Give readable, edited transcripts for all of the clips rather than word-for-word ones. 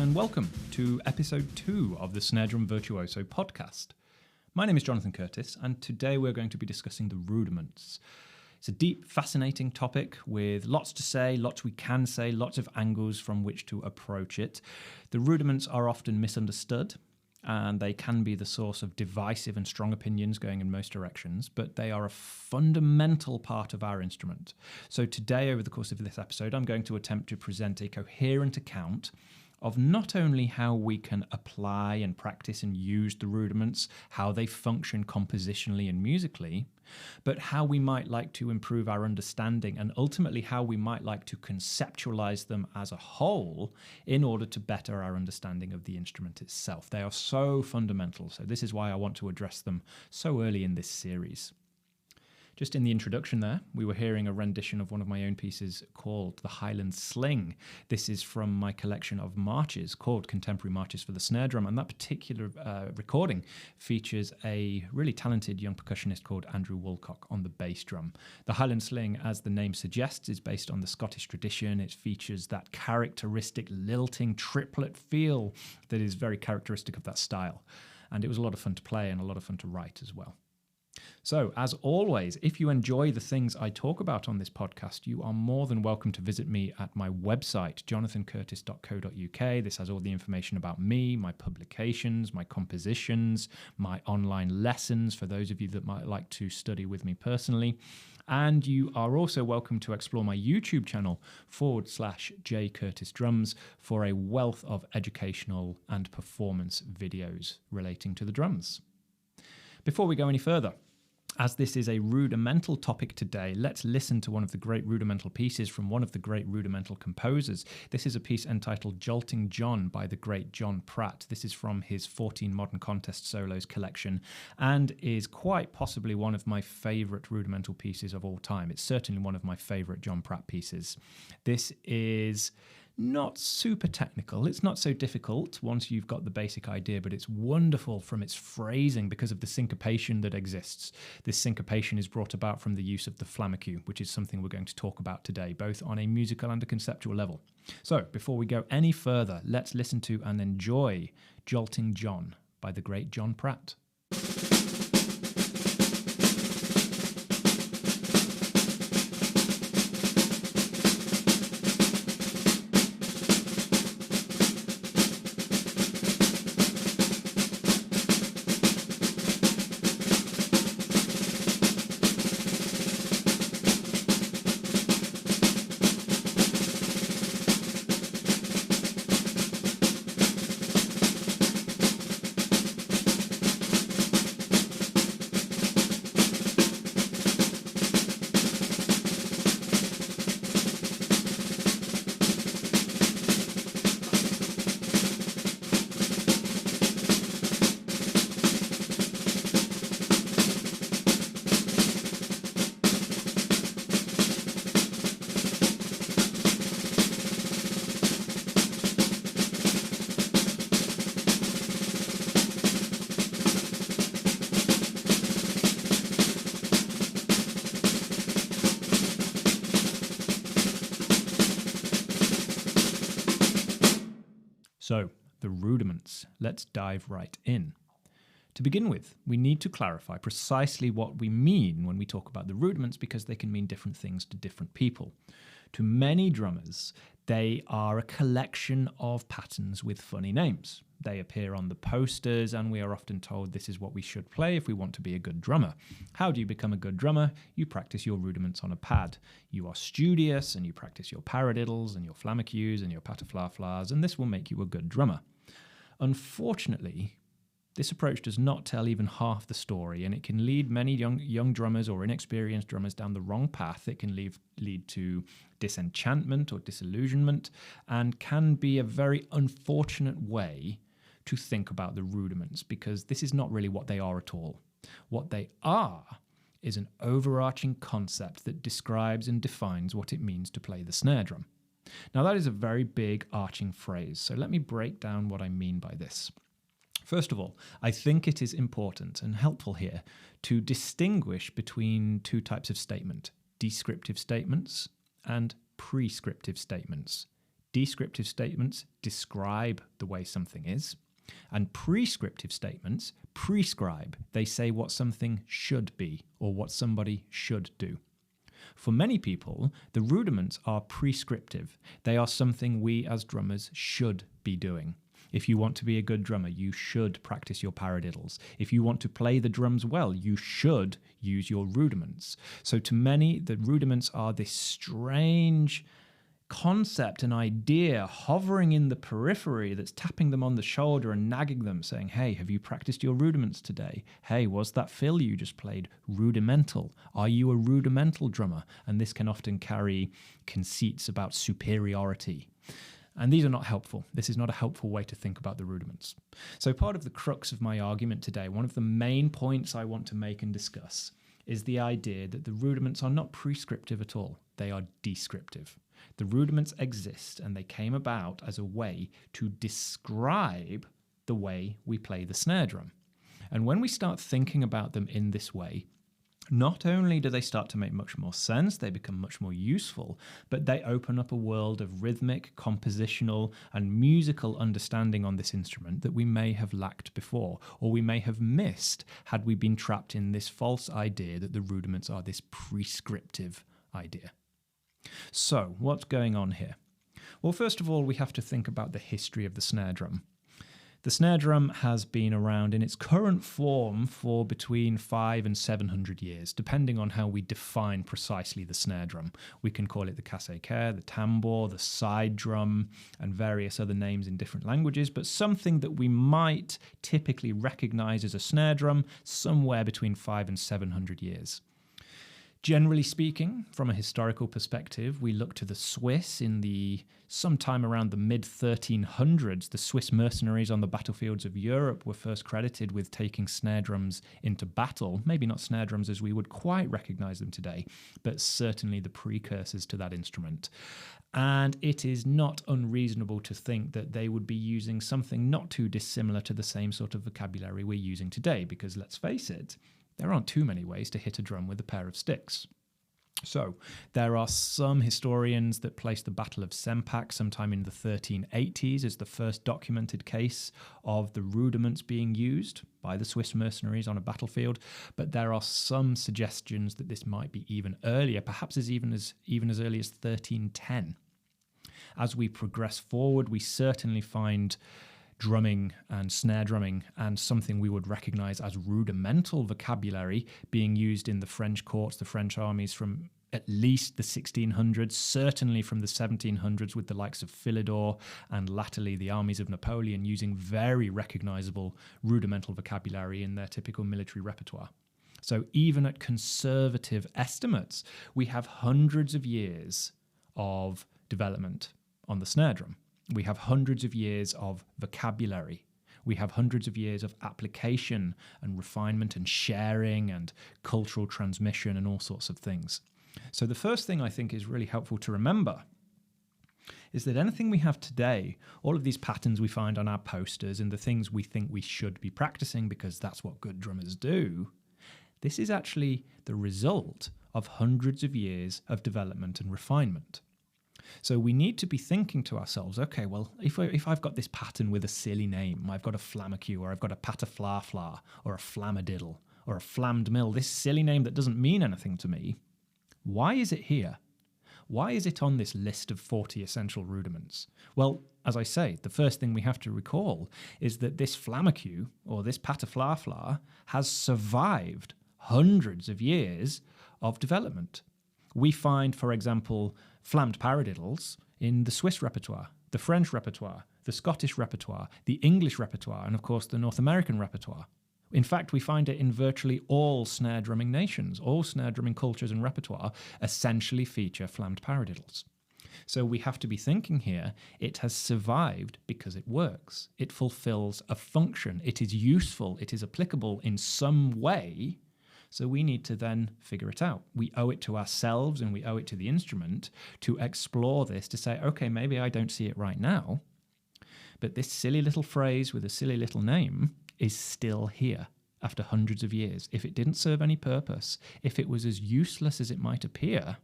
and welcome to episode 2 of the Snare Drum Virtuoso podcast. My name is Jonathan Curtis, and today we're going to be discussing the rudiments. It's a deep, fascinating topic with lots to say, lots we can say, lots of angles from which to approach it. The rudiments are often misunderstood, and they can be the source of divisive and strong opinions going in most directions, but they are a fundamental part of our instrument. So today, over the course of this episode, I'm going to attempt to present a coherent account of not only how we can apply and practice and use the rudiments, how they function compositionally and musically, but how we might like to improve our understanding and ultimately how we might like to conceptualize them as a whole in order to better our understanding of the instrument itself. They are so fundamental, so this is why I want to address them so early in this series. Just in the introduction there, we were hearing a rendition of one of my own pieces called The Highland Sling. This is from my collection of marches called Contemporary Marches for the Snare Drum, and that particular recording features a really talented young percussionist called Andrew Woolcock on the bass drum. The Highland Sling, as the name suggests, is based on the Scottish tradition. It features that characteristic lilting triplet feel that is very characteristic of that style. And it was a lot of fun to play and a lot of fun to write as well. So, as always, if you enjoy the things I talk about on this podcast, you are more than welcome to visit me at my website, jonathancurtis.co.uk. This has all the information about me, my publications, my compositions, my online lessons for those of you that might like to study with me personally. And you are also welcome to explore my YouTube channel /JCurtisDrums for a wealth of educational and performance videos relating to the drums. Before we go any further, as this is a rudimental topic today, let's listen to one of the great rudimental pieces from one of the great rudimental composers. This is a piece entitled Jolting John by the great John Pratt. This is from his 14 Modern Contest Solos collection and is quite possibly one of my favourite rudimental pieces of all time. It's certainly one of my favourite John Pratt pieces. This is not super technical. It's not so difficult once you've got the basic idea, but it's wonderful from its phrasing because of the syncopation that exists. This syncopation is brought about from the use of the flamacue, which is something we're going to talk about today, both on a musical and a conceptual level. So, before we go any further, let's listen to and enjoy Jolting John by the great John Pratt. So, the rudiments. Let's dive right in. To begin with, we need to clarify precisely what we mean when we talk about the rudiments because they can mean different things to different people. To many drummers, they are a collection of patterns with funny names. They appear on the posters, and we are often told this is what we should play if we want to be a good drummer. How do you become a good drummer? You practice your rudiments on a pad. You are studious, and you practice your paradiddles and your flamacues and your patafla-flas, and this will make you a good drummer. Unfortunately, this approach does not tell even half the story, and it can lead many young drummers or inexperienced drummers down the wrong path. It can lead to disenchantment or disillusionment, and can be a very unfortunate way to think about the rudiments, because this is not really what they are at all. What they are is an overarching concept that describes and defines what it means to play the snare drum. Now, that is a very big arching phrase, so let me break down what I mean by this. First of all, I think it is important and helpful here to distinguish between two types of statement: descriptive statements and prescriptive statements. Descriptive statements describe the way something is, and prescriptive statements prescribe. They say what something should be or what somebody should do. For many people, the rudiments are prescriptive. They are something we as drummers should be doing. If you want to be a good drummer, you should practice your paradiddles. If you want to play the drums well, you should use your rudiments. So to many, the rudiments are this strange concept, an idea hovering in the periphery that's tapping them on the shoulder and nagging them, saying, hey, have you practiced your rudiments today? Hey, was that fill you just played rudimental? Are you a rudimental drummer? And this can often carry conceits about superiority. And these are not helpful. This is not a helpful way to think about the rudiments. So part of the crux of my argument today, one of the main points I want to make and discuss, is the idea that the rudiments are not prescriptive at all. They are descriptive. The rudiments exist and they came about as a way to describe the way we play the snare drum. And when we start thinking about them in this way, not only do they start to make much more sense, they become much more useful, but they open up a world of rhythmic, compositional, and musical understanding on this instrument that we may have lacked before, or we may have missed had we been trapped in this false idea that the rudiments are this prescriptive idea. So, what's going on here? Well, first of all, we have to think about the history of the snare drum. The snare drum has been around in its current form for between 500 and 700 years, depending on how we define precisely the snare drum. We can call it the casse-caire, the tambour, the side drum, and various other names in different languages, but something that we might typically recognize as a snare drum somewhere between 500 and 700 years. Generally speaking, from a historical perspective, we look to the Swiss in sometime around the mid-1300s. The Swiss mercenaries on the battlefields of Europe were first credited with taking snare drums into battle. Maybe not snare drums as we would quite recognize them today, but certainly the precursors to that instrument. And it is not unreasonable to think that they would be using something not too dissimilar to the same sort of vocabulary we're using today, because let's face it, there aren't too many ways to hit a drum with a pair of sticks. So there are some historians that place the Battle of Sempak sometime in the 1380s as the first documented case of the rudiments being used by the Swiss mercenaries on a battlefield, but there are some suggestions that this might be even earlier, perhaps even as early as 1310. As we progress forward, we certainly find drumming and snare drumming and something we would recognize as rudimental vocabulary being used in the French courts, the French armies from at least the 1600s, certainly from the 1700s with the likes of Philidor, and latterly the armies of Napoleon using very recognizable rudimental vocabulary in their typical military repertoire. So even at conservative estimates, we have hundreds of years of development on the snare drum. We have hundreds of years of vocabulary. We have hundreds of years of application and refinement and sharing and cultural transmission and all sorts of things. So the first thing I think is really helpful to remember is that anything we have today, all of these patterns we find on our posters and the things we think we should be practicing because that's what good drummers do, this is actually the result of hundreds of years of development and refinement. So we need to be thinking to ourselves, okay, well, if I've got this pattern with a silly name, I've got a flamacue, or I've got a patafla-fla, or a flamadiddle, or a flammed mill, this silly name that doesn't mean anything to me, why is it here? Why is it on this list of 40 essential rudiments? Well, as I say, the first thing we have to recall is that this flamacue, or this patafla-fla, has survived hundreds of years of development. We find, for example, flammed paradiddles in the Swiss repertoire, the French repertoire, the Scottish repertoire, the English repertoire, and of course the North American repertoire. In fact, we find it in virtually all snare drumming nations. All snare drumming cultures and repertoire essentially feature flammed paradiddles. So we have to be thinking here, it has survived because it works. It fulfills a function. It is useful. It is applicable in some way. So we need to then figure it out. We owe it to ourselves and we owe it to the instrument to explore this, to say, okay, maybe I don't see it right now, but this silly little phrase with a silly little name is still here after hundreds of years. If it didn't serve any purpose, if it was as useless as it might appear,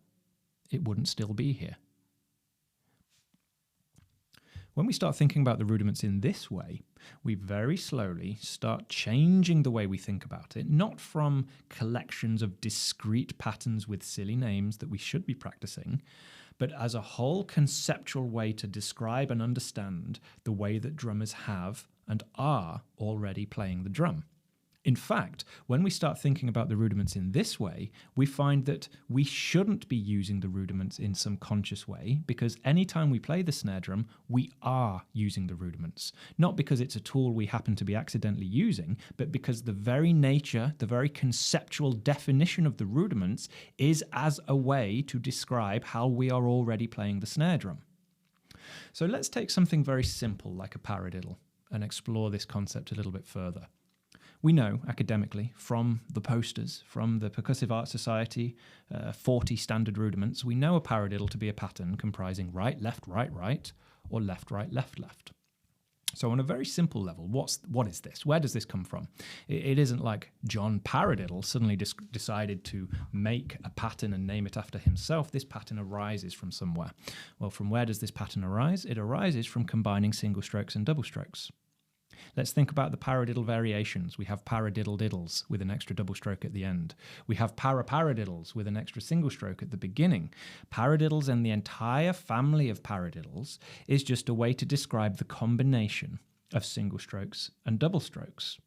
it wouldn't still be here. When we start thinking about the rudiments in this way, we very slowly start changing the way we think about it, not from collections of discrete patterns with silly names that we should be practicing, but as a whole conceptual way to describe and understand the way that drummers have and are already playing the drum. In fact, when we start thinking about the rudiments in this way, we find that we shouldn't be using the rudiments in some conscious way, because anytime we play the snare drum, we are using the rudiments. Not because it's a tool we happen to be accidentally using, but because the very nature, the very conceptual definition of the rudiments is as a way to describe how we are already playing the snare drum. So let's take something very simple like a paradiddle and explore this concept a little bit further. We know academically from the posters, from the Percussive Art Society, 40 standard rudiments, we know a paradiddle to be a pattern comprising right, left, right, or left, left. So on a very simple level, what is this? Where does this come from? It isn't like John Paradiddle suddenly decided to make a pattern and name it after himself. This pattern arises from somewhere. Well, from where does this pattern arise? It arises from combining single strokes and double strokes. Let's think about the paradiddle variations. We have paradiddle diddles with an extra double stroke at the end. We have paradiddles with an extra single stroke at the beginning. Paradiddles and the entire family of paradiddles is just a way to describe the combination of single strokes and double strokes.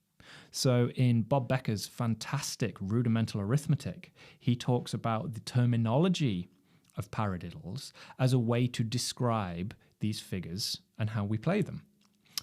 So in Bob Becker's fantastic Rudimental arithmetic, he talks about the terminology of paradiddles as a way to describe these figures and how we play them.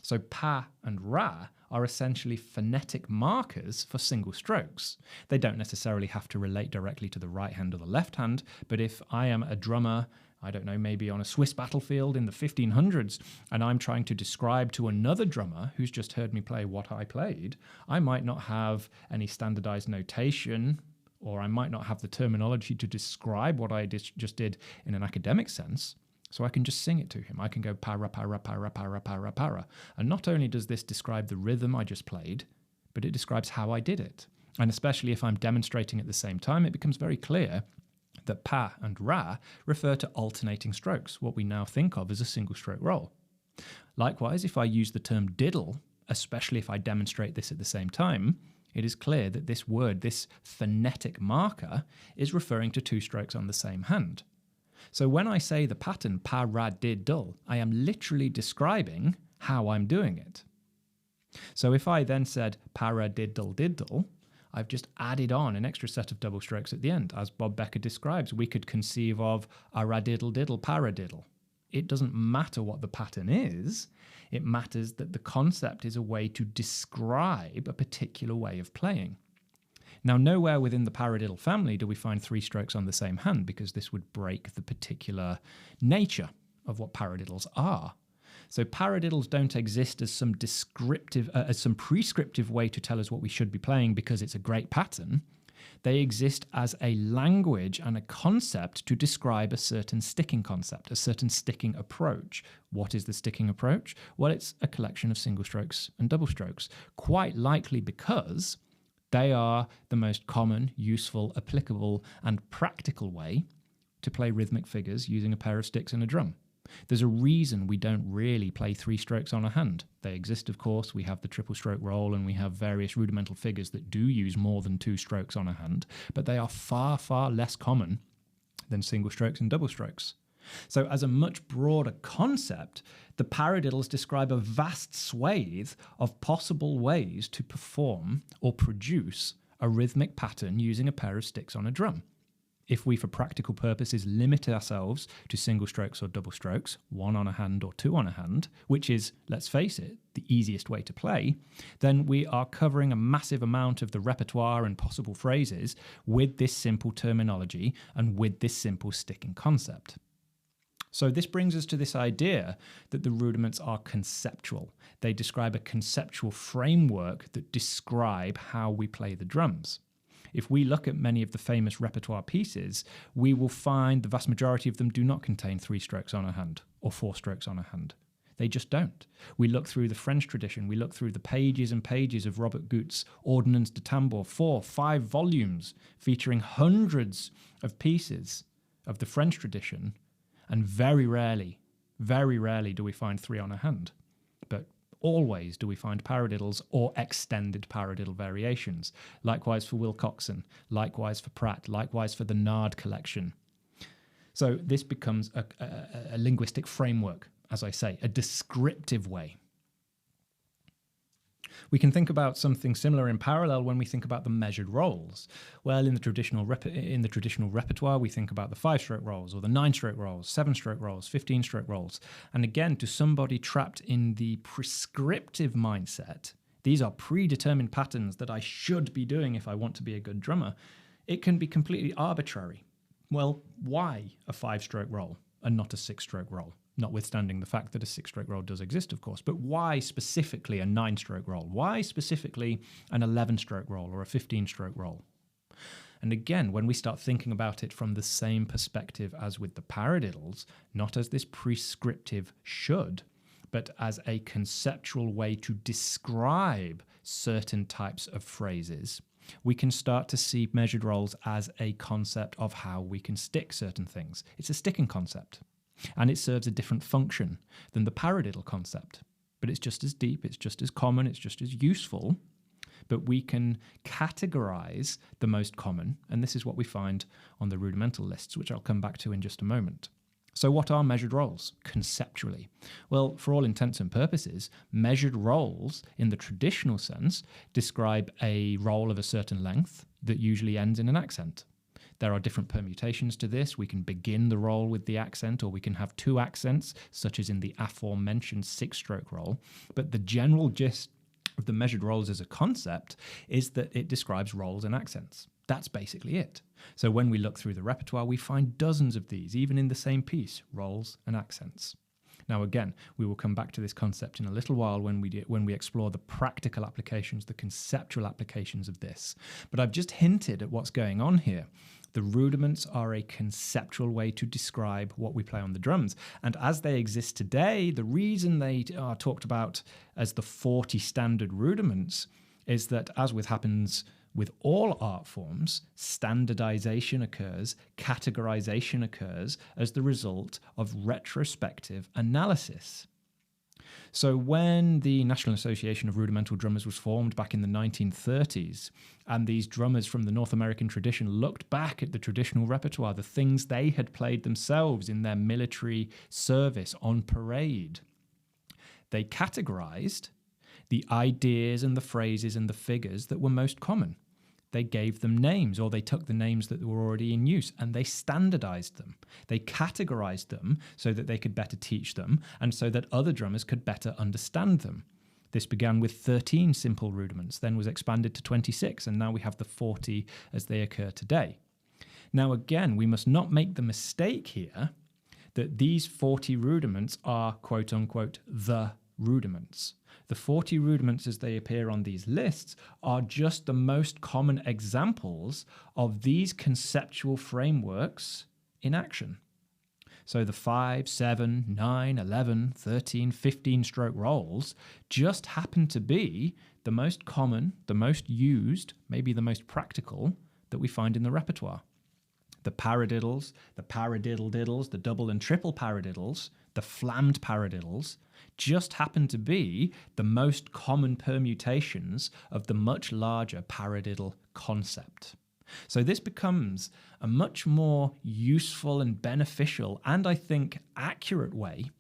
So pa and ra are essentially phonetic markers for single strokes. They don't necessarily have to relate directly to the right hand or the left hand, but if I am a drummer, I don't know, maybe on a Swiss battlefield in the 1500s, and I'm trying to describe to another drummer who's just heard me play what I played, I might not have any standardized notation, or I might not have the terminology to describe what I just did in an academic sense. So I can just sing it to him. I can go para, para, para, para, para, para. And not only does this describe the rhythm I just played, but it describes how I did it. And especially if I'm demonstrating at the same time, it becomes very clear that pa and ra refer to alternating strokes, what we now think of as a single stroke roll. Likewise, if I use the term diddle, especially if I demonstrate this at the same time, it is clear that this word, this phonetic marker, is referring to two strokes on the same hand. So when I say the pattern paradiddle, I am literally describing how I'm doing it. So if I then said paradiddle diddle, I've just added on an extra set of double strokes at the end. As Bob Becker describes, we could conceive of a radiddle diddle paradiddle. It doesn't matter what the pattern is, it matters that the concept is a way to describe a particular way of playing. Now, nowhere within the paradiddle family do we find three strokes on the same hand, because this would break the particular nature of what paradiddles are. So paradiddles don't exist as some prescriptive way to tell us what we should be playing because it's a great pattern. They exist as a language and a concept to describe a certain sticking concept, a certain sticking approach. What is the sticking approach? Well, it's a collection of single strokes and double strokes, quite likely because they are the most common, useful, applicable, and practical way to play rhythmic figures using a pair of sticks and a drum. There's a reason we don't really play three strokes on a hand. They exist, of course. We have the triple stroke roll, and we have various rudimental figures that do use more than two strokes on a hand, but they are far, far less common than single strokes and double strokes. So as a much broader concept, the paradiddles describe a vast swathe of possible ways to perform or produce a rhythmic pattern using a pair of sticks on a drum. If we, for practical purposes, limit ourselves to single strokes or double strokes, one on a hand or two on a hand, which is, let's face it, the easiest way to play, then we are covering a massive amount of the repertoire and possible phrases with this simple terminology and with this simple sticking concept. So this brings us to this idea that the rudiments are conceptual. They describe a conceptual framework that describe how we play the drums. If we look at many of the famous repertoire pieces, we will find the vast majority of them do not contain three strokes on a hand or four strokes on a hand. They just don't. We look through the French tradition, we look through the pages and pages of Robert Goutt's Ordonnance de Tambour, 4-5 volumes featuring hundreds of pieces of the French tradition, and very rarely Very rarely do we find 3 on a hand, but always do we find paradiddles or extended paradiddle variations. Likewise for Wilcoxon, likewise for Pratt, likewise for the Nard collection. So this becomes a linguistic framework, as I say, a descriptive way. We can think about something similar in parallel when we think about the measured rolls. Well, in the traditional repertoire, we think about the 5-stroke rolls or the 9-stroke rolls, 7-stroke rolls, 15-stroke rolls. And again, to somebody trapped in the prescriptive mindset, these are predetermined patterns that I should be doing if I want to be a good drummer. It can be completely arbitrary. Well, why a 5-stroke roll and not a 6-stroke roll? Notwithstanding the fact that a 6-stroke roll does exist, of course. But why specifically a 9-stroke roll? Why specifically an 11-stroke roll or a 15-stroke roll? And again, when we start thinking about it from the same perspective as with the paradiddles, not as this prescriptive should, but as a conceptual way to describe certain types of phrases, we can start to see measured rolls as a concept of how we can stick certain things. It's a sticking concept. And it serves a different function than the paradiddle concept. But it's just as deep, it's just as common, it's just as useful. But we can categorize the most common, and this is what we find on the rudimental lists, which I'll come back to in just a moment. So what are measured rolls conceptually? Well, for all intents and purposes, measured rolls in the traditional sense describe a roll of a certain length that usually ends in an accent. There are different permutations to this. We can begin the roll with the accent, or we can have 2 accents, such as in the aforementioned 6-stroke roll. But the general gist of the measured rolls as a concept is that it describes rolls and accents. That's basically it. So when we look through the repertoire, we find dozens of these, even in the same piece, rolls and accents. Now, again, we will come back to this concept in a little while when we explore the practical applications, the conceptual applications of this. But I've just hinted at what's going on here. The rudiments are a conceptual way to describe what we play on the drums. And as they exist today, the reason they are talked about as the 40 standard rudiments is that, as happens with all art forms, standardization occurs, categorization occurs as the result of retrospective analysis. So when the National Association of Rudimental Drummers was formed back in the 1930s, and these drummers from the North American tradition looked back at the traditional repertoire, the things they had played themselves in their military service on parade, they categorized the ideas and the phrases and the figures that were most common. They gave them names, or they took the names that were already in use and they standardized them. They categorized them so that they could better teach them and so that other drummers could better understand them. This began with 13 simple rudiments, then was expanded to 26, and now we have the 40 as they occur today. Now again, we must not make the mistake here that these 40 rudiments are quote unquote the rudiments. The 40 rudiments as they appear on these lists are just the most common examples of these conceptual frameworks in action. So the 5, 7, 9, 11, 13, 15-stroke rolls just happen to be the most common, the most used, maybe the most practical that we find in the repertoire. The paradiddles, the paradiddle diddles, the double and triple paradiddles, the flammed paradiddles just happen to be the most common permutations of the much larger paradiddle concept. So this becomes a much more useful and beneficial and, I think, accurate way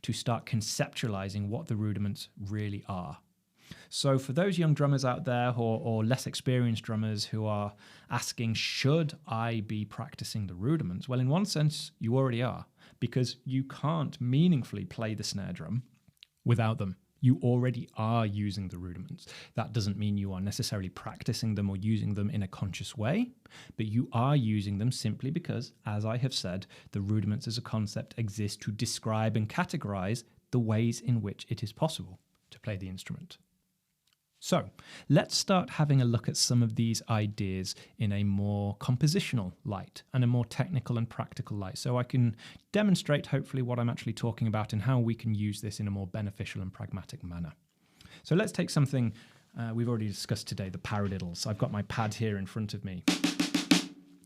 to start conceptualizing what the rudiments really are. So for those young drummers out there or less experienced drummers who are asking, should I be practicing the rudiments? Well, in one sense, you already are, because you can't meaningfully play the snare drum without them. You already are using the rudiments. That doesn't mean you are necessarily practicing them or using them in a conscious way, but you are using them simply because, as I have said, the rudiments as a concept exist to describe and categorize the ways in which it is possible to play the instrument. So let's start having a look at some of these ideas in a more compositional light and a more technical and practical light, so I can demonstrate hopefully what I'm actually talking about and how we can use this in a more beneficial and pragmatic manner. So let's take something we've already discussed today, the paradiddles. I've got my pad here in front of me.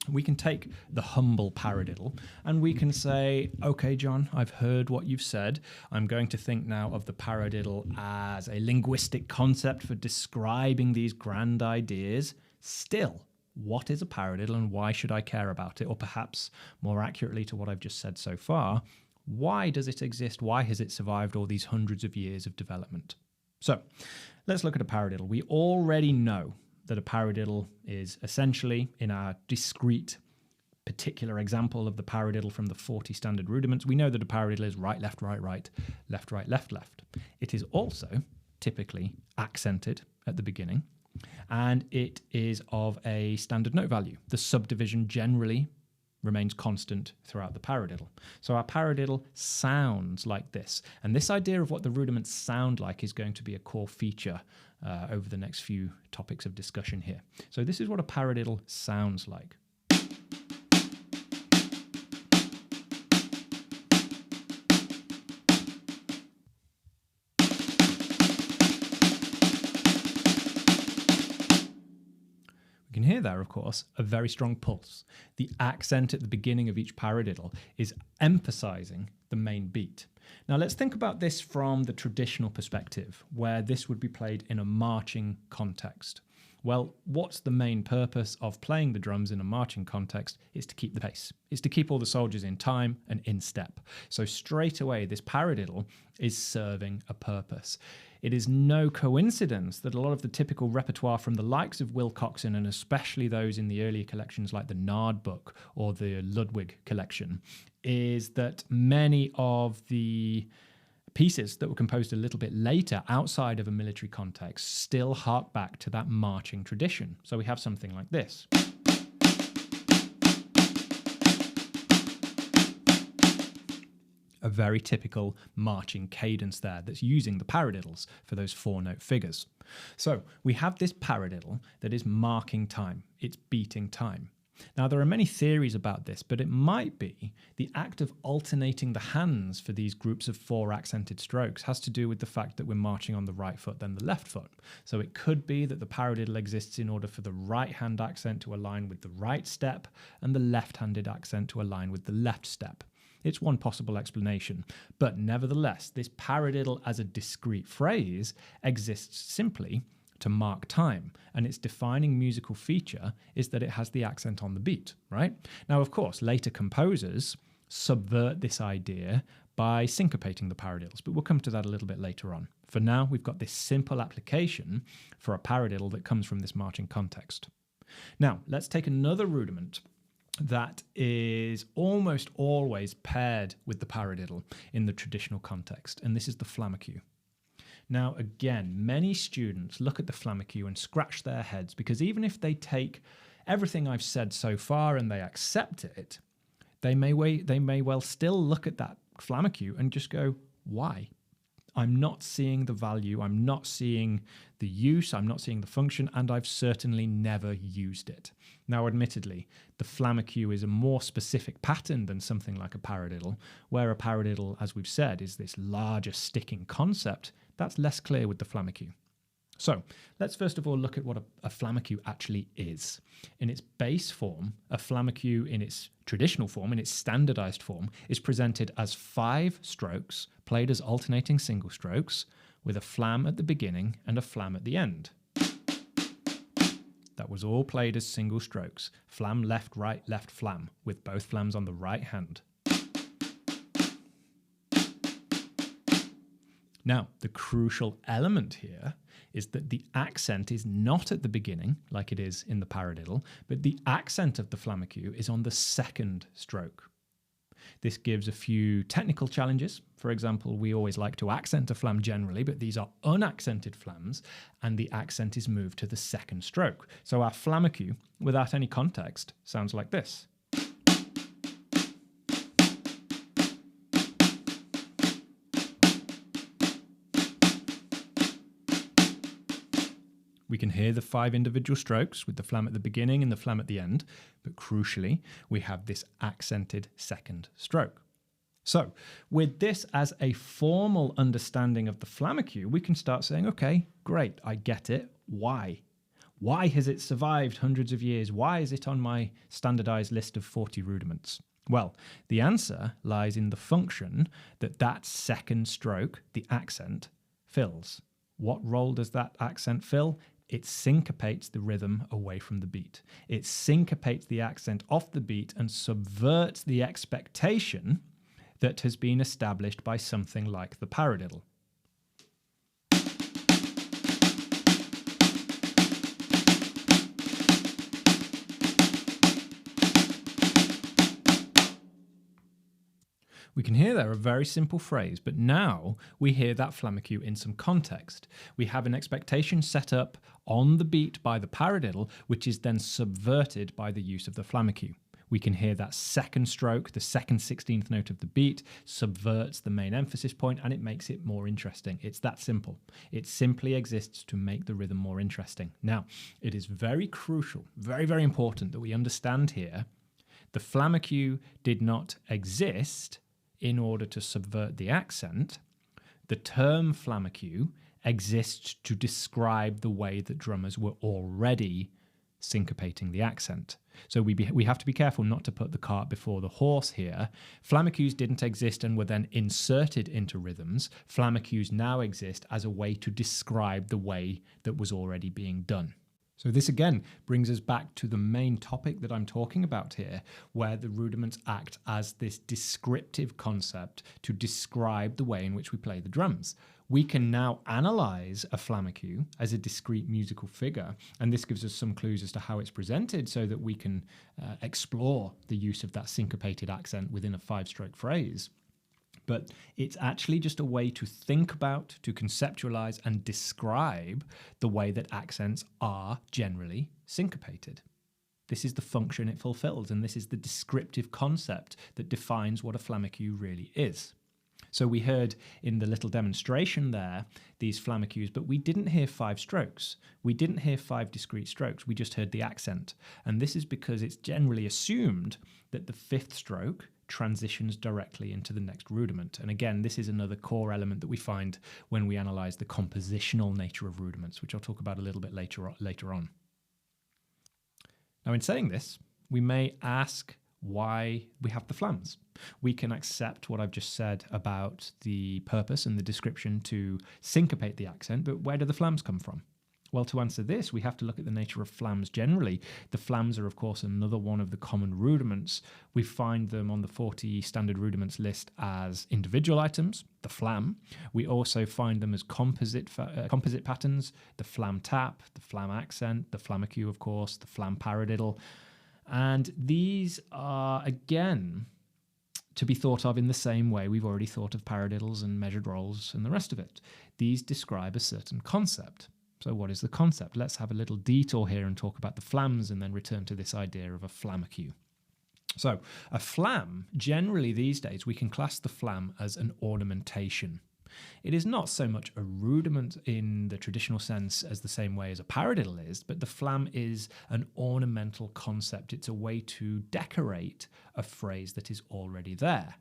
we can take the humble paradiddle and we can say, okay, John, I've heard what you've said. I'm going to think now of the paradiddle as a linguistic concept for describing these grand ideas. Still, what is a paradiddle and why should I care about it? Or perhaps more accurately to what I've just said so far, why does it exist? Why has it survived all these hundreds of years of development? So let's look at a paradiddle. We already know that a paradiddle is essentially, in our discrete particular example of the paradiddle from the 40 standard rudiments, we know that a paradiddle is right, left, right, right, left, right, left, left. It is also typically accented at the beginning, and it is of a standard note value. The subdivision generally remains constant throughout the paradiddle. So our paradiddle sounds like this. And this idea of what the rudiments sound like is going to be a core feature over the next few topics of discussion here. So this is what a paradiddle sounds like. We can hear there, of course, a very strong pulse. The accent at the beginning of each paradiddle is emphasizing the main beat. Now let's think about this from the traditional perspective, where this would be played in a marching context. Well, what's the main purpose of playing the drums in a marching context? It's to keep the pace. It's to keep all the soldiers in time and in step. So straight away, this paradiddle is serving a purpose. It is no coincidence that a lot of the typical repertoire from the likes of Wilcoxon, and especially those in the earlier collections like the Nard book or the Ludwig collection, is that many of the pieces that were composed a little bit later outside of a military context still hark back to that marching tradition. So we have something like this. A very typical marching cadence there that's using the paradiddles for those 4-note figures. So we have this paradiddle that is marking time. It's beating time. Now, there are many theories about this, but it might be the act of alternating the hands for these groups of 4 accented strokes has to do with the fact that we're marching on the right foot, then the left foot. So it could be that the paradiddle exists in order for the right-hand accent to align with the right step and the left-handed accent to align with the left step. It's one possible explanation, but nevertheless, this paradiddle as a discrete phrase exists simply to mark time, and its defining musical feature is that it has the accent on the beat, right? Now, of course, later composers subvert this idea by syncopating the paradiddles, but we'll come to that a little bit later on. For now, we've got this simple application for a paradiddle that comes from this marching context. Now, let's take another rudiment that is almost always paired with the paradiddle in the traditional context, and this is the flamacue. Now, again, many students look at the flamacue and scratch their heads because even if they take everything I've said so far and they accept it, they may well still look at that flamacue and just go, why? I'm not seeing the value, I'm not seeing the use, I'm not seeing the function, and I've certainly never used it. Now, admittedly, the flamacue is a more specific pattern than something like a paradiddle, where a paradiddle, as we've said, is this larger sticking concept. That's less clear with the flamacue. So let's first of all look at what a flamacue actually is. In its base form, a flamacue in its traditional form, in its standardized form, is presented as 5 strokes played as alternating single strokes with a flam at the beginning and a flam at the end. That was all played as single strokes. Flam, left, right, left, flam, with both flams on the right hand. Now, the crucial element here is that the accent is not at the beginning, like it is in the paradiddle, but the accent of the flamacue is on the second stroke. This gives a few technical challenges. For example, we always like to accent a flam generally, but these are unaccented flams, and the accent is moved to the second stroke. So our flamacue, without any context, sounds like this. We can hear the 5 individual strokes with the flam at the beginning and the flam at the end, but crucially, we have this accented second stroke. So, with this as a formal understanding of the flamacue, we can start saying, okay, great, I get it. Why? Why has it survived hundreds of years? Why is it on my standardized list of 40 rudiments? Well, the answer lies in the function that second stroke, the accent, fills. What role does that accent fill? It syncopates the rhythm away from the beat. It syncopates the accent off the beat and subverts the expectation that has been established by something like the paradiddle. We can hear there a very simple phrase, but now we hear that flamacue in some context. We have an expectation set up on the beat by the paradiddle, which is then subverted by the use of the flamacue. We can hear that second stroke, the second 16th note of the beat, subverts the main emphasis point, and it makes it more interesting. It's that simple. It simply exists to make the rhythm more interesting. Now, it is very crucial, very, very important that we understand here the flamacue did not exist in order to subvert the accent. The term flamacue exists to describe the way that drummers were already syncopating the accent. So we have to be careful not to put the cart before the horse here. Flamacues didn't exist and were then inserted into rhythms. Flamacues now exist as a way to describe the way that was already being done. So this again brings us back to the main topic that I'm talking about here, where the rudiments act as this descriptive concept to describe the way in which we play the drums. We can now analyze a flamacue as a discrete musical figure, and this gives us some clues as to how it's presented so that we can explore the use of that syncopated accent within a 5-stroke phrase. But it's actually just a way to think about, to conceptualize and describe the way that accents are generally syncopated. This is the function it fulfills, and this is the descriptive concept that defines what a flamacue really is. So we heard in the little demonstration there these flamacues, but we didn't hear 5 strokes. We didn't hear 5 discrete strokes. We just heard the accent. And this is because it's generally assumed that the 5th stroke transitions directly into the next rudiment. And again, this is another core element that we find when we analyze the compositional nature of rudiments, which I'll talk about a little bit later on. Now, in saying this, we may ask why we have the flams. We can accept what I've just said about the purpose and the description to syncopate the accent, but where do the flams come from? Well, to answer this, we have to look at the nature of flams generally. The flams are, of course, another one of the common rudiments. We find them on the 40 standard rudiments list as individual items, the flam. We also find them as composite patterns, the flam tap, the flam accent, the flamacue, of course, the flam paradiddle. And these are, again, to be thought of in the same way we've already thought of paradiddles and measured rolls and the rest of it. These describe a certain concept. So what is the concept? Let's have a little detour here and talk about the flams and then return to this idea of a flamacue. So a flam, generally these days, we can class the flam as an ornamentation. It is not so much a rudiment in the traditional sense as the same way as a paradiddle is, but the flam is an ornamental concept. It's a way to decorate a phrase that is already there.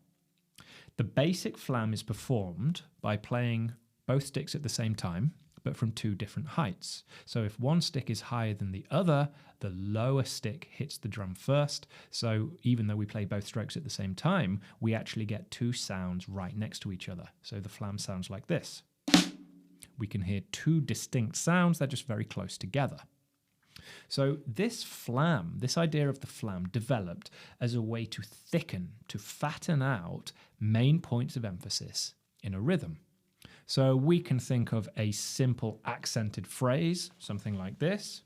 The basic flam is performed by playing both sticks at the same time, but from 2 different heights. So if one stick is higher than the other, the lower stick hits the drum first. So even though we play both strokes at the same time, we actually get 2 sounds right next to each other. So the flam sounds like this. We can hear 2 distinct sounds, they're just very close together. So this flam, this idea of the flam, developed as a way to thicken, to fatten out main points of emphasis in a rhythm. So we can think of a simple accented phrase, something like this.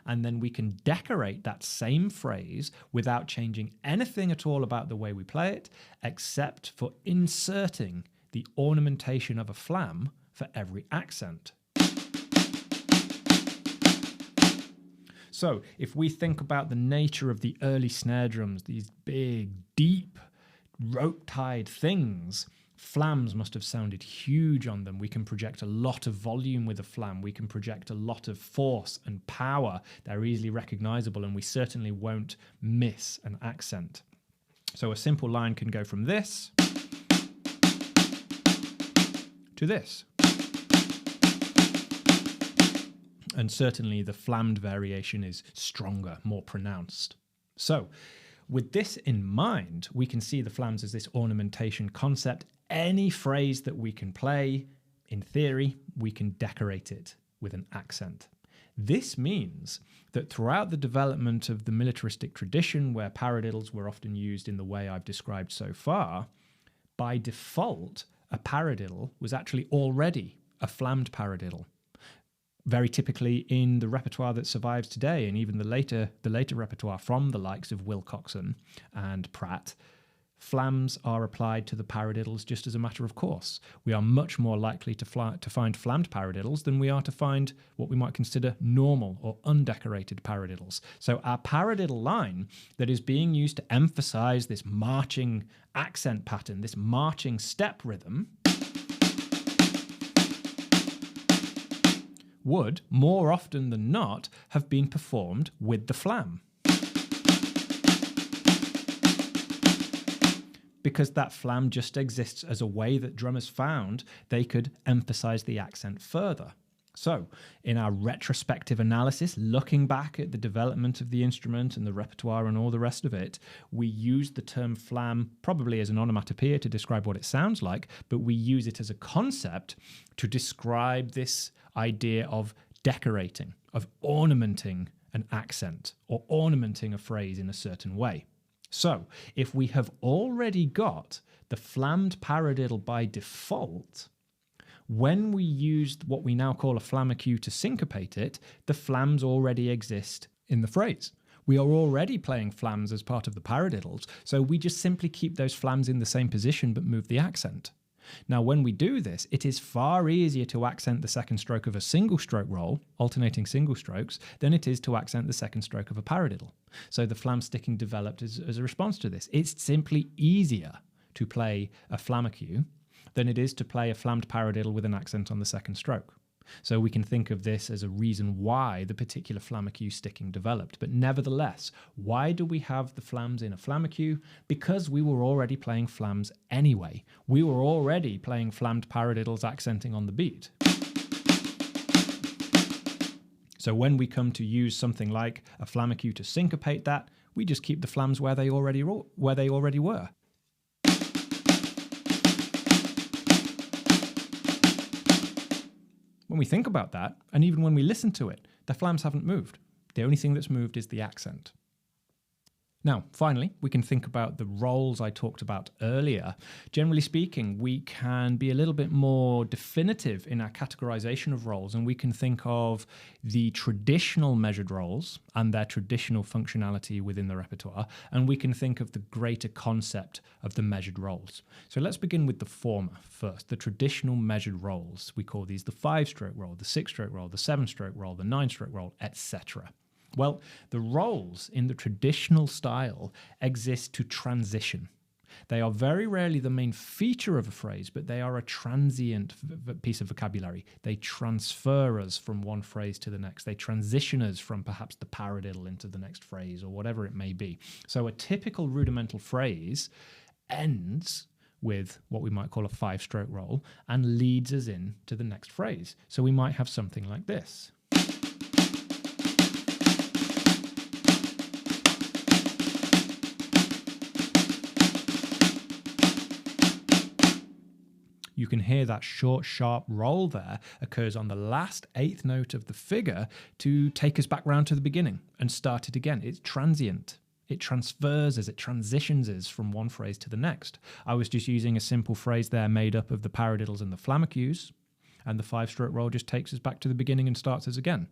And then we can decorate that same phrase without changing anything at all about the way we play it, except for inserting the ornamentation of a flam for every accent. So if we think about the nature of the early snare drums, these big, deep, rope-tied things, flams must have sounded huge on them. We can project a lot of volume with a flam. We can project a lot of force and power. They're easily recognizable, and we certainly won't miss an accent. So a simple line can go from this to this. And certainly the flammed variation is stronger, more pronounced. So with this in mind, we can see the flams as this ornamentation concept. Any phrase that we can play, in theory, we can decorate it with an accent. This means that throughout the development of the militaristic tradition, where paradiddles were often used in the way I've described so far, by default, a paradiddle was actually already a flammed paradiddle. Very typically in the repertoire that survives today, and even the later repertoire from the likes of Wilcoxon and Pratt, flams are applied to the paradiddles just as a matter of course. We are much more likely to find flammed paradiddles than we are to find what we might consider normal or undecorated paradiddles. So our paradiddle line that is being used to emphasize this marching accent pattern, this marching step rhythm, would, more often than not, have been performed with the flam. Because that flam just exists as a way that drummers found they could emphasize the accent further. So, in our retrospective analysis, looking back at the development of the instrument and the repertoire and all the rest of it, we use the term flam probably as an onomatopoeia to describe what it sounds like, but we use it as a concept to describe this idea of decorating, of ornamenting an accent or ornamenting a phrase in a certain way. So, if we have already got the flammed paradiddle by default, when we used what we now call a flamacue to syncopate it, the flams already exist in the phrase. We are already playing flams as part of the paradiddles, so we just simply keep those flams in the same position but move the accent. Now, when we do this, it is far easier to accent the second stroke of a single stroke roll, alternating single strokes, than it is to accent the second stroke of a paradiddle. So the flam sticking developed as a response to this. It's simply easier to play a flamacue than it is to play a flammed paradiddle with an accent on the second stroke. So we can think of this as a reason why the particular flamacue sticking developed. But nevertheless, why do we have the flams in a flamacue? Because we were already playing flams anyway. We were already playing flammed paradiddles accenting on the beat. So when we come to use something like a flamacue to syncopate that, we just keep the flams where they already were. When we think about that, and even when we listen to it, the flams haven't moved. The only thing that's moved is the accent. Now, finally, we can think about the roles I talked about earlier. Generally speaking, we can be a little bit more definitive in our categorization of roles, and we can think of the traditional measured roles and their traditional functionality within the repertoire, and we can think of the greater concept of the measured roles. So let's begin with the former first, the traditional measured roles. We call these the 5-stroke roll, the 6-stroke roll, the 7-stroke roll, the 9-stroke roll, etc. Well, the roles in the traditional style exist to transition. They are very rarely the main feature of a phrase, but they are a transient piece of vocabulary. They transfer us from one phrase to the next. They transition us from perhaps the paradiddle into the next phrase or whatever it may be. So a typical rudimental phrase ends with what we might call a 5-stroke roll and leads us into the next phrase. So we might have something like this. You can hear that short, sharp roll there occurs on the last 8th note of the figure to take us back round to the beginning and start it again. It's transient. It transfers us, it transitions us from one phrase to the next. I was just using a simple phrase there made up of the paradiddles and the flamacues, and the 5-stroke roll just takes us back to the beginning and starts us again.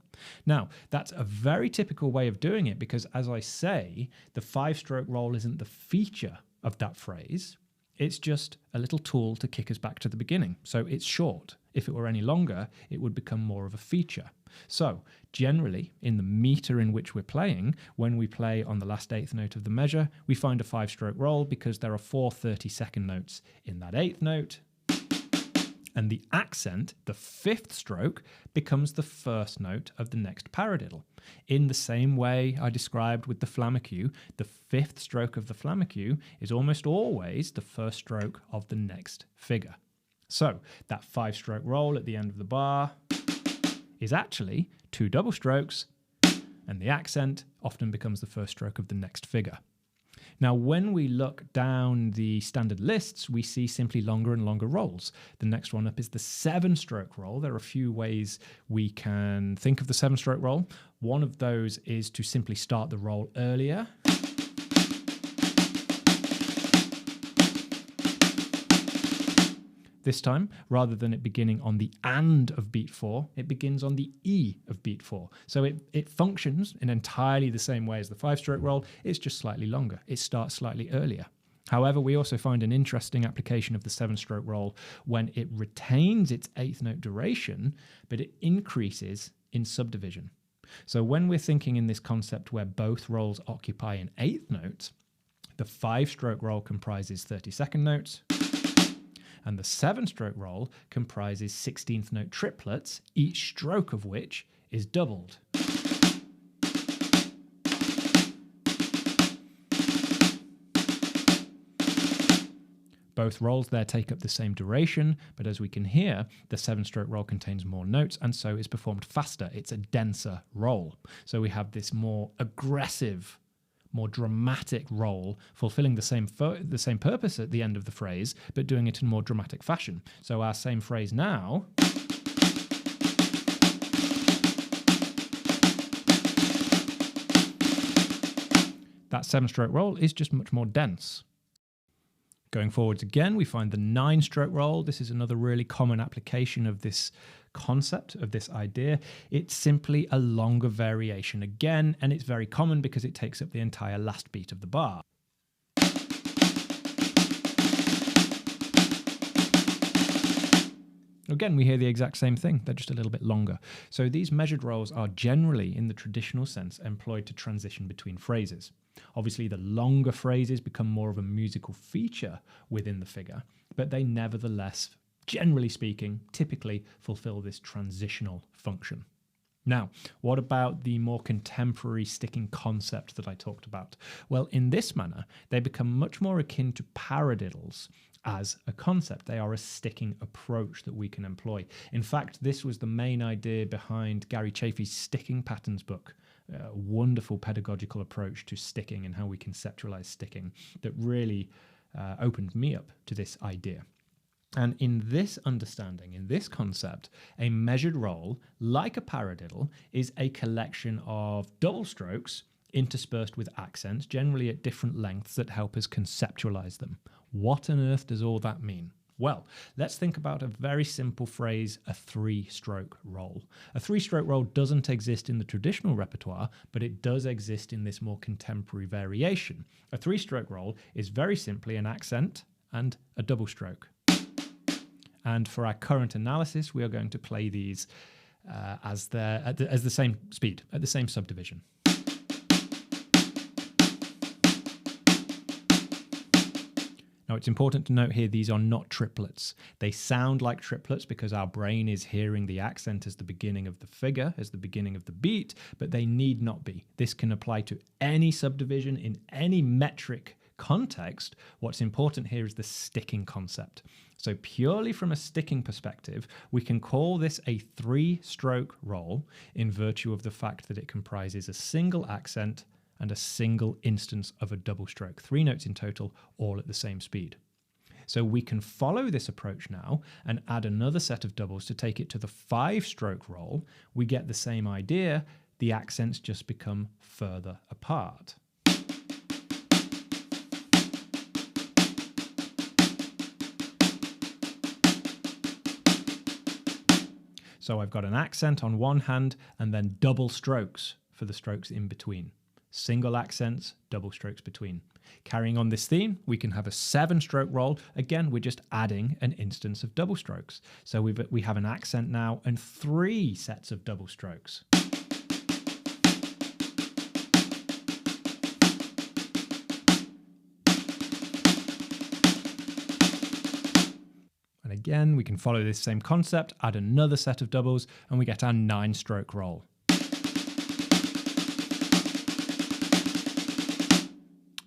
Now, that's a very typical way of doing it because, as I say, the 5-stroke roll isn't the feature of that phrase. It's just a little tool to kick us back to the beginning. So it's short. If it were any longer, it would become more of a feature. So generally, in the meter in which we're playing, when we play on the last 8th note of the measure, we find a 5-stroke roll because there are 4 30-second notes in that 8th note. And the accent, the 5th stroke, becomes the first note of the next paradiddle. In the same way I described with the flamacue, the 5th stroke of the flamacue is almost always the first stroke of the next figure. So that 5-stroke roll at the end of the bar is actually 2 double strokes, and the accent often becomes the first stroke of the next figure. Now, when we look down the standard lists, we see simply longer and longer rolls. The next one up is the 7-stroke roll. There are a few ways we can think of the 7-stroke roll. One of those is to simply start the roll earlier. This time, rather than it beginning on the and of beat 4, it begins on the e of beat 4. So it functions in entirely the same way as the 5-stroke roll. It's just slightly longer. It starts slightly earlier. However, we also find an interesting application of the 7-stroke roll when it retains its 8th note duration, but it increases in subdivision. So when we're thinking in this concept where both rolls occupy an 8th note, the 5-stroke roll comprises 32nd notes, and the 7-stroke roll comprises 16th note triplets, each stroke of which is doubled. Both rolls there take up the same duration, but as we can hear, the 7-stroke roll contains more notes and so is performed faster. It's a denser roll. So we have this more aggressive, more dramatic roll, fulfilling the same purpose at the end of the phrase, but doing it in a more dramatic fashion. So our same phrase now that 7-stroke roll is just much more dense. Going forwards again, we find the 9-stroke roll. This is another really common application of this concept, of this idea. It's simply a longer variation again, and it's very common because it takes up the entire last beat of the bar. Again, we hear the exact same thing. They're just a little bit longer. So these measured rolls are generally, in the traditional sense, employed to transition between phrases. Obviously, the longer phrases become more of a musical feature within the figure, but they nevertheless, generally speaking, typically fulfill this transitional function. Now, what about the more contemporary sticking concept that I talked about? Well, in this manner, they become much more akin to paradiddles as a concept. They are a sticking approach that we can employ. In fact, this was the main idea behind Gary Chaffee's Sticking Patterns book, a wonderful pedagogical approach to sticking and how we conceptualize sticking that really opened me up to this idea. And in this understanding, in this concept, a measured roll, like a paradiddle, is a collection of double strokes interspersed with accents, generally at different lengths, that help us conceptualize them. What on earth does all that mean? Well, let's think about a very simple phrase, a 3-stroke roll. A 3-stroke roll doesn't exist in the traditional repertoire, but it does exist in this more contemporary variation. A 3-stroke roll is very simply an accent and a double stroke. And for our current analysis, we are going to play these as the same speed, at the same subdivision. Now, it's important to note here, these are not triplets. They sound like triplets because our brain is hearing the accent as the beginning of the figure, as the beginning of the beat, but they need not be. This can apply to any subdivision in any metric context. What's important here is the sticking concept. So purely from a sticking perspective, we can call this a 3-stroke roll in virtue of the fact that it comprises a single accent and a single instance of a double stroke. 3 notes in total, all at the same speed. So we can follow this approach now and add another set of doubles to take it to the 5-stroke roll. We get the same idea. The accents just become further apart. So I've got an accent on one hand and then double strokes for the strokes in between. Single accents, double strokes between. Carrying on this theme, we can have a 7-stroke roll. Again, we're just adding an instance of double strokes. So we have an accent now and 3 sets of double strokes. And again, we can follow this same concept, add another set of doubles, and we get our 9-stroke roll.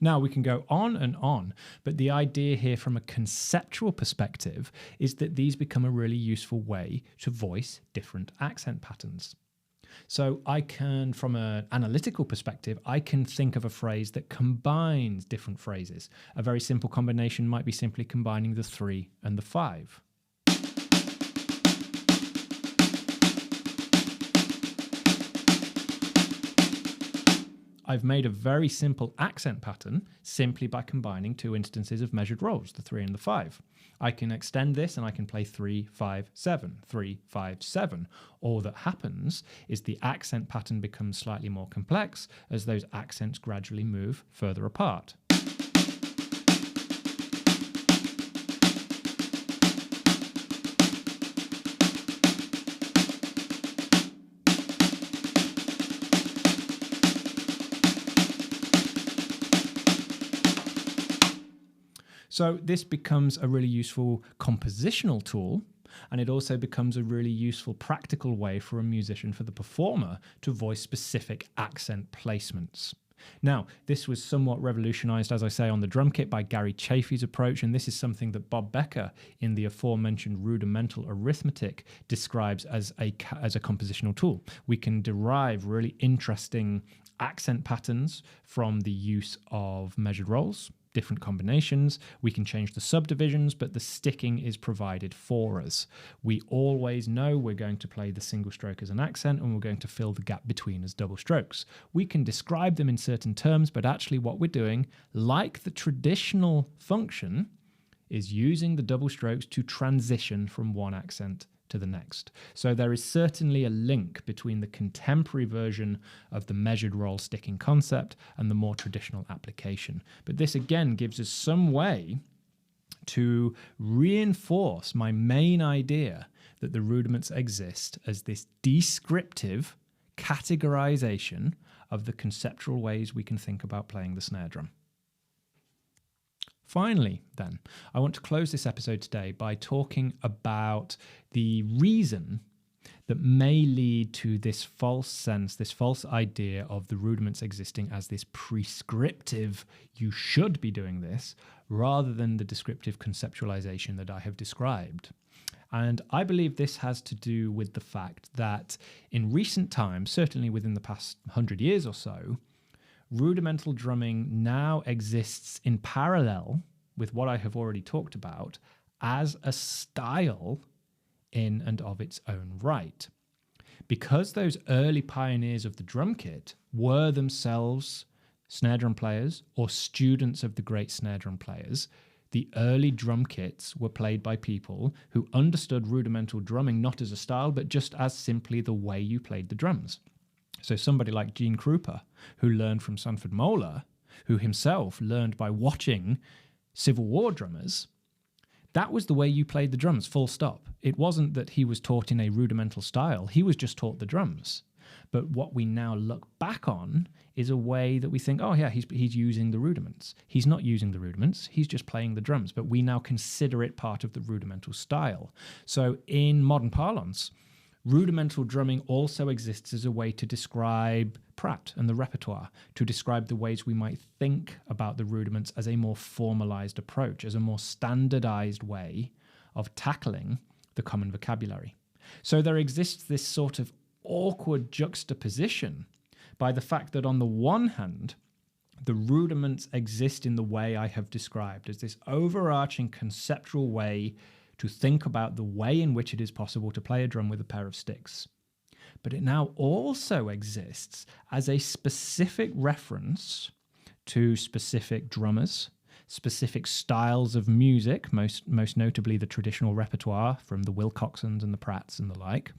Now, we can go on, but the idea here from a conceptual perspective is that these become a really useful way to voice different accent patterns. So I can, from an analytical perspective, I can think of a phrase that combines different phrases. A very simple combination might be simply combining the 3 and the 5. I've made a very simple accent pattern simply by combining 2 instances of measured rolls, the 3 and the 5. I can extend this and I can play 3, 5, 7, 3, 5, 7. All that happens is the accent pattern becomes slightly more complex as those accents gradually move further apart. So this becomes a really useful compositional tool, and it also becomes a really useful practical way for a musician, for the performer, to voice specific accent placements. Now, this was somewhat revolutionized, as I say, on the drum kit by Gary Chaffee's approach, and this is something that Bob Becker in the aforementioned Rudimental arithmetic describes as a compositional tool. We can derive really interesting accent patterns from the use of measured rolls, different combinations. We can change the subdivisions, but the sticking is provided for us. We always know we're going to play the single stroke as an accent and we're going to fill the gap between as double strokes. We can describe them in certain terms, but actually what we're doing, like the traditional function, is using the double strokes to transition from one accent to the next. So there is certainly a link between the contemporary version of the measured roll sticking concept and the more traditional application. But this again gives us some way to reinforce my main idea that the rudiments exist as this descriptive categorization of the conceptual ways we can think about playing the snare drum. Finally, then, I want to close this episode today by talking about the reason that may lead to this false sense, this false idea of the rudiments existing as this prescriptive, you should be doing this, rather than the descriptive conceptualization that I have described. And I believe this has to do with the fact that in recent times, certainly within the past 100 years or so, rudimental drumming now exists in parallel with what I have already talked about as a style in and of its own right. Because those early pioneers of the drum kit were themselves snare drum players or students of the great snare drum players, the early drum kits were played by people who understood rudimental drumming not as a style, but just as simply the way you played the drums. So somebody like Gene Krupa, who learned from Sanford Moeller, who himself learned by watching Civil War drummers, that was the way you played the drums, full stop. It wasn't that he was taught in a rudimental style, he was just taught the drums. But what we now look back on is a way that we think, oh yeah, he's using the rudiments. He's not using the rudiments, he's just playing the drums, but we now consider it part of the rudimental style. So in modern parlance, rudimental drumming also exists as a way to describe Pratt and the repertoire, to describe the ways we might think about the rudiments as a more formalized approach, as a more standardized way of tackling the common vocabulary. So there exists this sort of awkward juxtaposition by the fact that on the one hand, the rudiments exist in the way I have described, as this overarching conceptual way to think about the way in which it is possible to play a drum with a pair of sticks. But it now also exists as a specific reference to specific drummers, specific styles of music, most notably the traditional repertoire from the Wilcoxons and the Pratts and the like.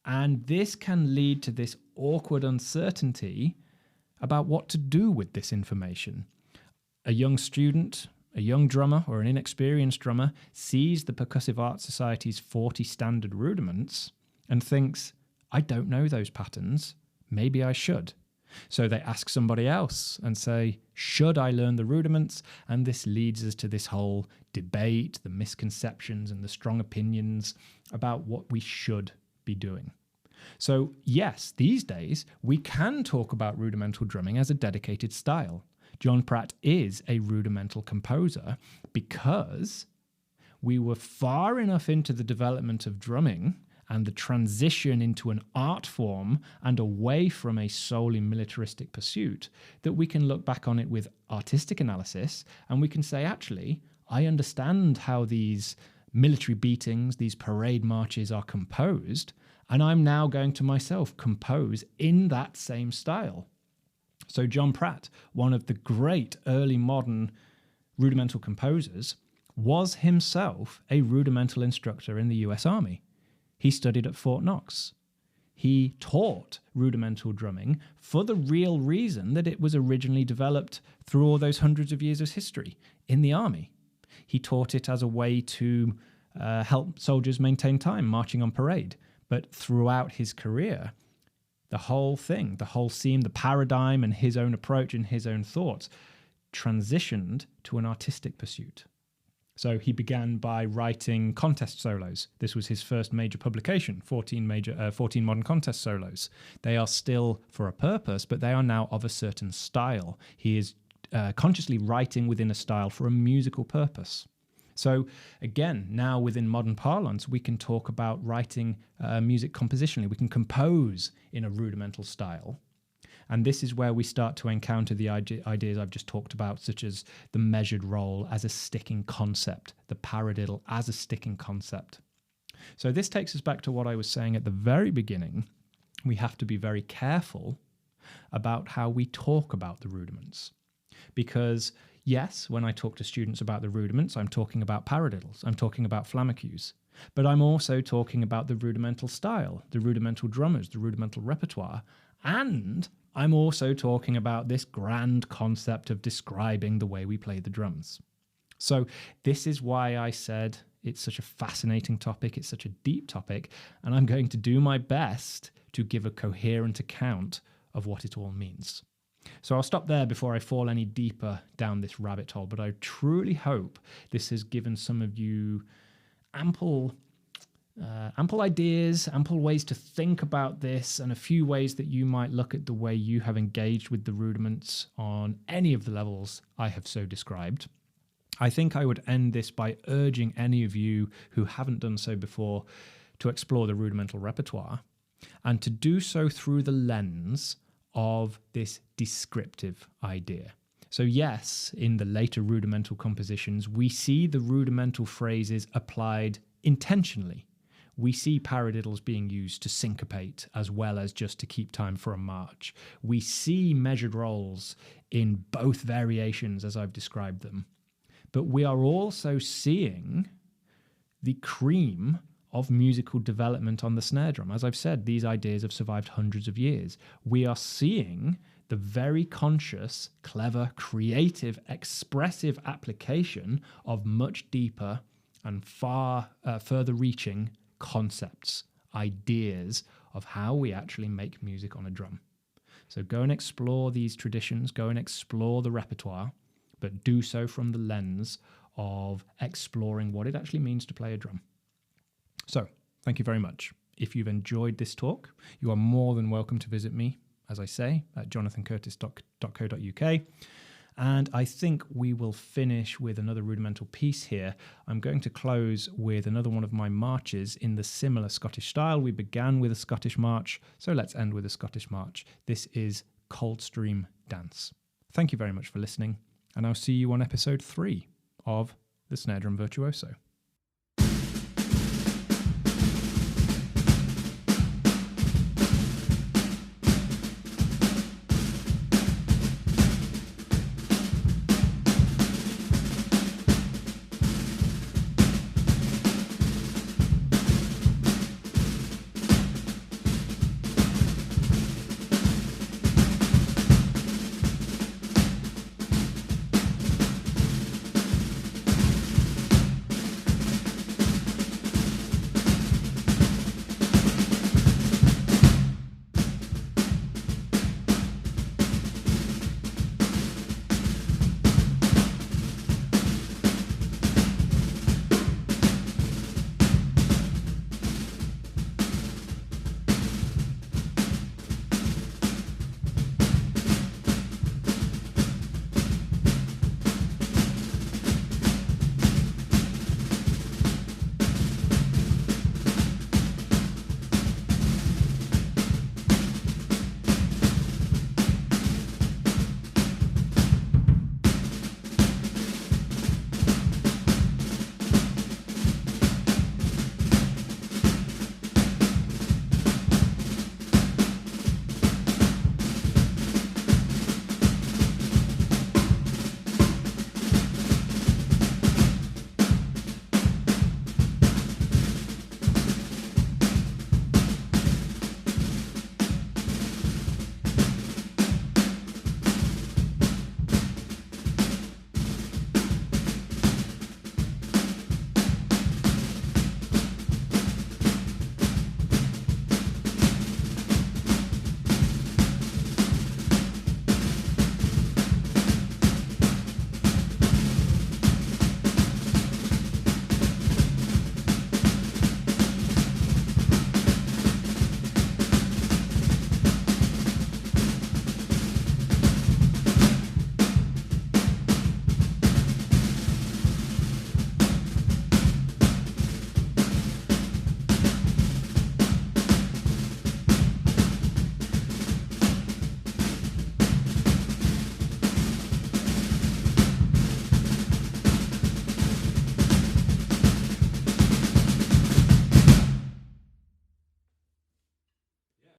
And this can lead to this awkward uncertainty about what to do with this information. A young student, a young drummer, or an inexperienced drummer sees the Percussive Arts Society's 40 standard rudiments and thinks, I don't know those patterns, maybe I should. So they ask somebody else and say, should I learn the rudiments? And this leads us to this whole debate, the misconceptions and the strong opinions about what we should be doing. So yes, these days we can talk about rudimental drumming as a dedicated style. John Pratt is a rudimental composer because we were far enough into the development of drumming and the transition into an art form and away from a solely militaristic pursuit that we can look back on it with artistic analysis and we can say, actually, I understand how these military beatings, these parade marches are composed, and I'm now going to myself compose in that same style. So John Pratt, one of the great early modern rudimental composers, was himself a rudimental instructor in the US Army. He studied at Fort Knox. He taught rudimental drumming for the real reason that it was originally developed through all those hundreds of years of history in the army. He taught it as a way to help soldiers maintain time marching on parade. But throughout his career, the whole thing, the whole theme, the paradigm and his own approach and his own thoughts transitioned to an artistic pursuit. So he began by writing contest solos. This was his first major publication, 14 modern contest solos. They are still for a purpose, but they are now of a certain style. He is consciously writing within a style for a musical purpose. So again, now within modern parlance, we can talk about writing music compositionally. We can compose in a rudimental style. And this is where we start to encounter the ideas I've just talked about, such as the measured roll as a sticking concept, the paradiddle as a sticking concept. So this takes us back to what I was saying at the very beginning. We have to be very careful about how we talk about the rudiments. Because yes, when I talk to students about the rudiments, I'm talking about paradiddles, I'm talking about flamacues, but I'm also talking about the rudimental style, the rudimental drummers, the rudimental repertoire, and I'm also talking about this grand concept of describing the way we play the drums. So this is why I said it's such a fascinating topic, it's such a deep topic, and I'm going to do my best to give a coherent account of what it all means. So I'll stop there before I fall any deeper down this rabbit hole, but I truly hope this has given some of you ample ideas, ample ways to think about this, and a few ways that you might look at the way you have engaged with the rudiments on any of the levels I have so described. I think I would end this by urging any of you who haven't done so before to explore the rudimental repertoire, and to do so through the lens of this descriptive idea. So yes, in the later rudimental compositions, we see the rudimental phrases applied intentionally. We see paradiddles being used to syncopate as well as just to keep time for a march. We see measured rolls in both variations as I've described them. But we are also seeing the cream of musical development on the snare drum. As I've said, these ideas have survived hundreds of years. We are seeing the very conscious, clever, creative, expressive application of much deeper and far further reaching concepts, ideas of how we actually make music on a drum. So go and explore these traditions, go and explore the repertoire, but do so from the lens of exploring what it actually means to play a drum. So, thank you very much. If you've enjoyed this talk, you are more than welcome to visit me, as I say, at jonathancurtis.co.uk. And I think we will finish with another rudimental piece here. I'm going to close with another one of my marches in the similar Scottish style. We began with a Scottish march, so let's end with a Scottish march. This is Coldstream Dance. Thank you very much for listening, and I'll see you on episode 3 of The Snare Drum Virtuoso.